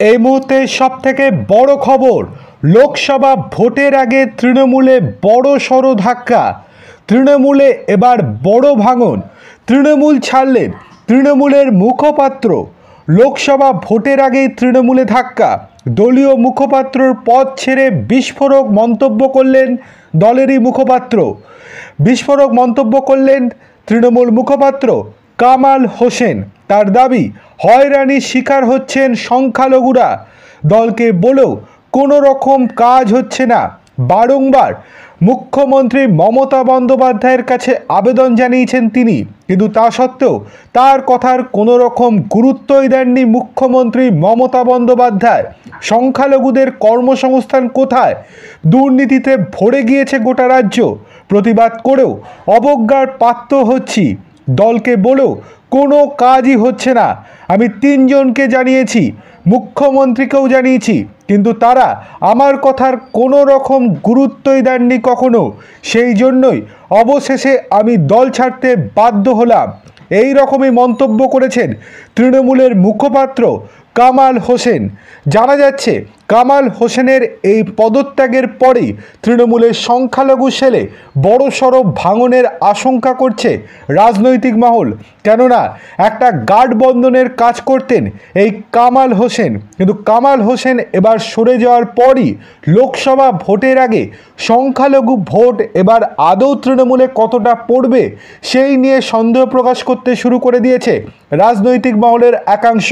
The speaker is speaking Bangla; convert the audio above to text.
এই মুহূর্তে সবথেকে বড় খবর, লোকসভা ভোটের আগে তৃণমূলে বড় সড় ধাক্কা। তৃণমূলে এবার বড় ভাঙন। তৃণমূল ছাড়লেন তৃণমূলের মুখপাত্র। লোকসভা ভোটের আগেই তৃণমূলে ধাক্কা। দলীয় মুখপাত্রর পদ ছেড়ে বিস্ফোরক মন্তব্য করলেন দলেরই মুখপাত্র। বিস্ফোরক মন্তব্য করলেন তৃণমূল মুখপাত্র কামাল হোসেন। তার দাবি, হয়রানির শিকার হচ্ছেন সংখ্যালঘুরা। দলকে বলেও কোনো রকম কাজ হচ্ছে না। বারংবার মুখ্যমন্ত্রী মমতা বন্দ্যোপাধ্যায়ের কাছে আবেদন জানিয়েছেন তিনি, কিন্তু তা সত্ত্বেও তার কথার কোনো রকম গুরুত্বই দেননি মুখ্যমন্ত্রী মমতা বন্দ্যোপাধ্যায়। সংখ্যালঘুদের কর্মসংস্থান কোথায়? দুর্নীতিতে ভরে গিয়েছে গোটা রাজ্য। প্রতিবাদ করেও অবজ্ঞার পাত্র হচ্ছি। দলকে বলেও কোনো কাজই হচ্ছে না। আমি 3 জনকে জানিয়েছি, মুখ্যমন্ত্রীকেও জানিয়েছি, কিন্তু তারা আমার কথার কোনো রকম গুরুত্বই দেননি কখনো। সেই জন্যই অবশেষে আমি দল ছাড়তে বাধ্য হলাম। এই রকমই মন্তব্য করেছেন তৃণমূলের মুখপাত্র কামাল হোসেন। জানা যাচ্ছে, কামাল হোসেনের এই পদত্যাগের পরেই তৃণমূলের সংখ্যালঘু সেলে বড়সড় ভাঙনের আশঙ্কা করছে রাজনৈতিক মহল। কেননা একটা গার্ড বন্ধনের কাজ করতেন এই কামাল হোসেন, কিন্তু কামাল হোসেন এবার সরে যাওয়ার পরই লোকসভা ভোটের আগে সংখ্যালঘু ভোট এবার আদৌ তৃণমূলে কতটা পড়বে সেই নিয়ে সন্দেহ প্রকাশ করতে শুরু করে দিয়েছে রাজনৈতিক মহলের একাংশ।